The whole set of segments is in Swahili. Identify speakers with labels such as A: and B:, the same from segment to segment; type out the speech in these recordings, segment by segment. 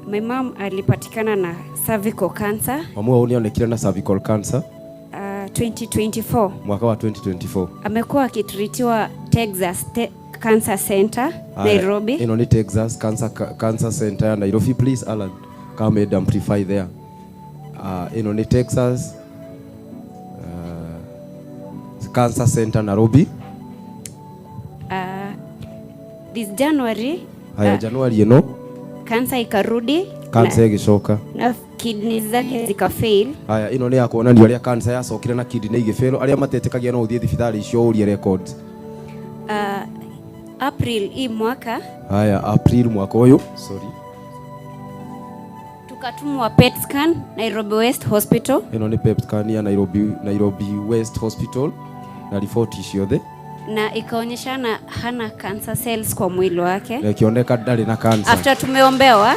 A: My mom alipatikana na cervical cancer.
B: Mamu alionekana na cervical cancer
A: 2024.
B: Mwaka wa 2024.
A: Amekuwa akitritiwa Texas Cancer Center, Nairobi.
B: Ino ni Texas Cancer Center Nairobi. Please Alan, come and amplify there. Ino ni Texas Cancer Center Nairobi.
A: This January.
B: January ino.
A: Cancer ikarudi.
B: Cancer igishoka.
A: Na kidneys zake zikafail.
B: Ino ni ya kuonania aria cancer yacokire na kidney igifail, aria matetekagia no uthie thibitari icio urie records.
A: April hii mwaka.
B: April mwaka uyu. Sorry.
A: Tukatumwa PET scan Nairobi West Hospital.
B: Ino ni PET scan ya Nairobi West Hospital na report ciothe.
A: Na ikaonyeshana hana cancer cells kwa mwili wake.
B: Ikioneka ndari na cancer.
A: After tumeombewa.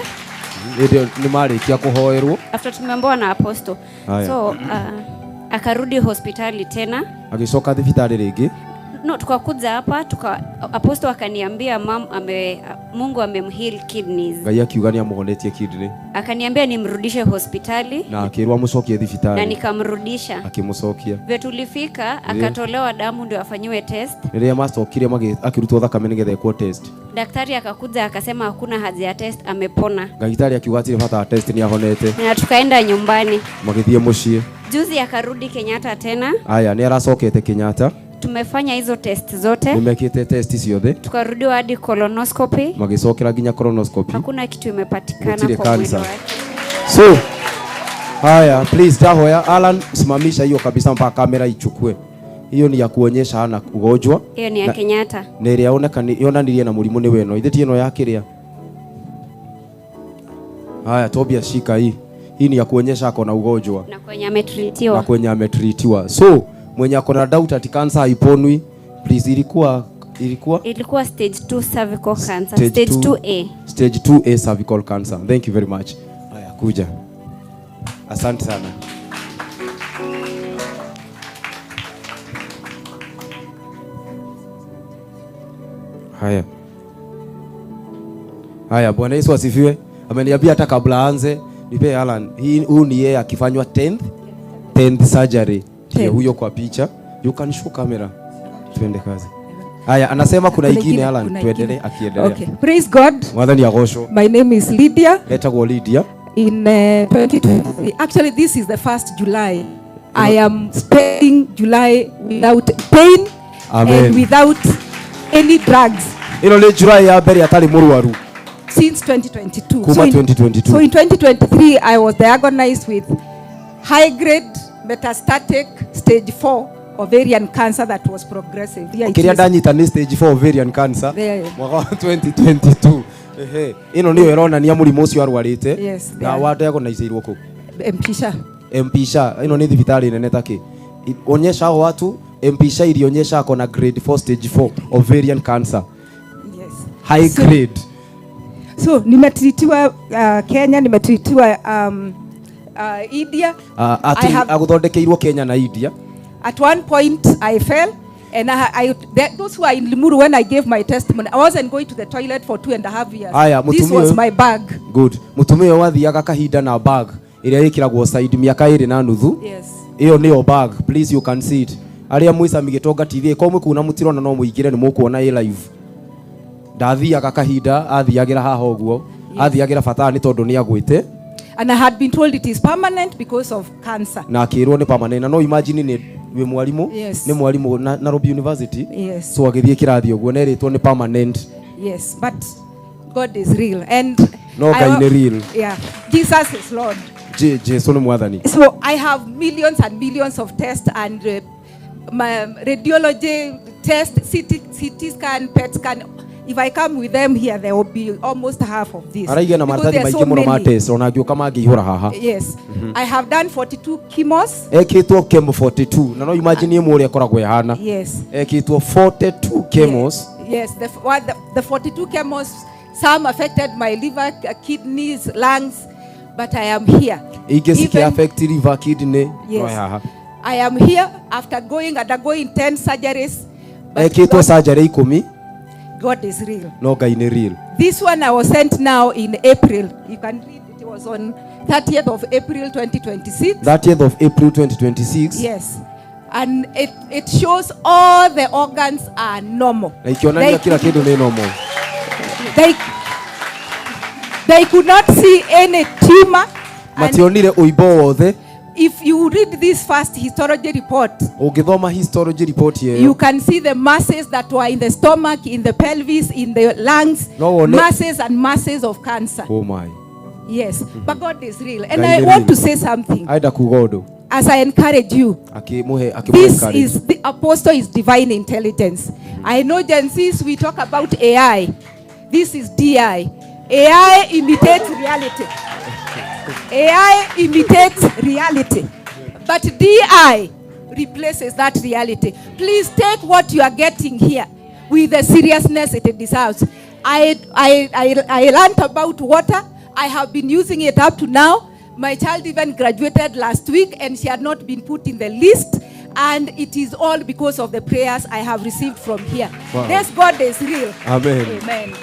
B: Ndio ni marikia kuhoerwo.
A: After tumeombewa na apostle. So akarudi hospitali tena.
B: Agicoka thibitari ringi.
A: No, tukakuja hapa apostle akaniambia Mungu amemheal kidneys.
B: Ngai akiuga ni amuhonetie kidney.
A: Akaniambia nimrudishe hospitali.
B: Na akirwa mucokie thibitari.
A: Na nikamrudisha.
B: Akimucokia.
A: Vile tulifika akatolewa damu ndio afanywe test.
B: Niria macokire akirutwo thakame nigethe kwa test.
A: Daktari akakuja akasema hakuna haja ya test, amepona.
B: Daktari akiuga atire bata test ni ahonete.
A: Na tukaenda nyumbani.
B: Magithie mucie.
A: Juzi akarudi Kenyatta tena.
B: Ni aracokete Kenyatta.
A: Tumefanya hizo test zote.
B: Nimekite test ciothe.
A: Tukarudiwa hadi colonoscopy.
B: Magicokera ginya colonoscopy.
A: Hakuna kitu imepatikana kwa mwili wake.
B: So, please tahoya Alan, simamisha hiyo kabisa mpaka kamera ichukue. Hiyo ni ya kuonyesha hana ugonjwa.
A: Hiyo ni ya Kenyatta.
B: Na ile yonanirie na murimu ni weno. Itheti ino ya kiria. Tobias shika hii. Hii ni ya kuonyesha ako na ugonjwa.
A: Na kwenye
B: ametritiwa. So, mwenye akona doubt ati cancer haiponwi, please ilikuwa
A: stage 2 cervical cancer, stage 2A.
B: Stage 2A cervical cancer. Thank you very much. Kuja. Asante sana. Bwana Yesu asifiwe. Ameniambia hata kabla aanze, nipe Alan, huu ni yeye akifanywa 10th surgery. Ndio huyo kwa picha. You can show camera. Twende kazi. Anasema kuna ingine Alan, tuendelee akiendelea.
C: Okay. Praise God.
B: Mwadhani agosho.
C: My name is Lydia.
B: Etagwo Lydia.
C: In 2020. Actually this is the first July. I am spending July without pain.
B: Amen.
C: And without any drugs.
B: Ino le July ya beri atari murwaru.
C: Since 2022.
B: Kuma 2022.
C: So in 2023 I was diagnosed with high grade metastatic stage 4 ovarian cancer that was progressive.
B: Kiria ndanyita ni stage 4 ovarian cancer. Mwaka 2022. Ino niyo erona ni amuri mocio arwarite.
C: Yes.
B: Na watu yako naicirwo ku.
C: Mpisha.
B: Ino ni thibitari nene take. Onyesha watu mpisha ilionyesha ako na grade 4 stage 4 ovarian cancer.
C: Yes.
B: High grade.
C: So nimetritiwa Kenya, nimetritiwa India.
B: Aguthondekeirwo Kenya na India.
C: At one point I fell and those who are in Limuru, when I gave my testimony, I wasn't going to the toilet for 2.5 years. This was my bag.
B: Good. Mutumio wathiaga kahinda na bag iria ikiragwo side miaka 2.5.
C: Yes.
B: Iyo niyo bag. Please you can see it. Aria muisa migitonga TV ko mwikuna mutirona no muigire ni mukuona i live. Ndathiaga kahinda athiagira haha uguo. Athiagira fatani ni tondu ni agwite.
C: And I had been told it is permanent because of cancer.
B: Na kirwo ni permanent. No imagine ni we mwalimu.
C: Yes.
B: Ni mwalimu na Nairobi University.
C: Yes.
B: So agithie kirathi uguo na eritwo ni permanent.
C: Yes, but God is real and
B: no Ngai ni real.
C: Yeah. Jesus is Lord.
B: Jesu ni mwathani.
C: So I have millions and millions of tests and my radiology test, CT scan, PET scan. If I come with them here, there will be almost half of this.
B: Araiga na martani maingi muno ma test ona ngioka mangihura haha.
C: Yes. I have done 42 chemos.
B: Ekitwo chemo 42. Na no imagine yemu uri akoragwo ehana.
C: Yes.
B: Ekitwo 42 chemos.
C: Yes, the 42 chemos, some affected my liver, kidneys, lungs, but I am here.
B: Igesi affect liver, kidney.
C: Yes. I am here after undergoing 10 surgeries.
B: Ekitwo surgery 10.
C: God is real.
B: no Ngai nĩ real.
C: This one I was sent now in April. You can read it. It was on 30th of April 2026.
B: 30th of April 2026.
C: Yes. And it shows all the organs are normal.
B: Na ikionania kila kitu ni normal.
C: They could not see any tumor.
B: Mationire uibo wothe.
C: If you read this first histology report,
B: ungithoma histology report here,
C: you can see the masses that were in the stomach, in the pelvis, in the lungs, masses and masses of cancer.
B: Oh my.
C: Yes, but God is real. And I want to say something.
B: Aida kugodo.
C: As I encourage you, this is the apostle is divine intelligence. I know Gen Z's, we talk about AI. This is DI. AI imitates reality. AI imitates reality. But DI replaces that reality. Please take what you are getting here with the seriousness it deserves. I learned about water. I have been using it up to now. My child even graduated last week and she had not been put in the list. And it is all because of the prayers I have received from here.
B: Wow.
C: This God is real.
B: Amen.
C: Amen.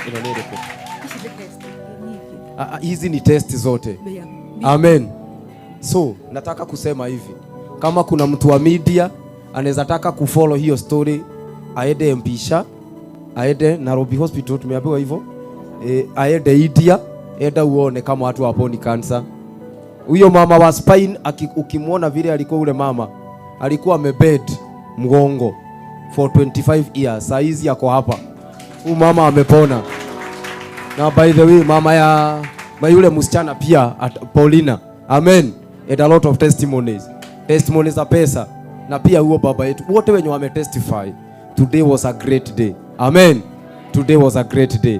B: Hizi ni test zote. Amen. So, nataka kusema hivi. Kama kuna mtu wa media anaweza taka kufollow hiyo story, aende Mpisha, aende Nairobi Hospital, tumeambiwa hivyo. Aende India, enda uone kama watu waponi cancer. Huyo mama wa spine, ukimwona vile alikuwa ule mama, alikuwa amebed mgongo for 25 years. Saa hizi yako hapa. Huyu mama amepona. Na by the way, mama ya yule msichana pia, Paulina. Amen. And a lot of testimonies. Testimonies za pesa. Na pia huo baba yetu. Wote wenye wame testify. Today was a great day. Amen. Today was a great day.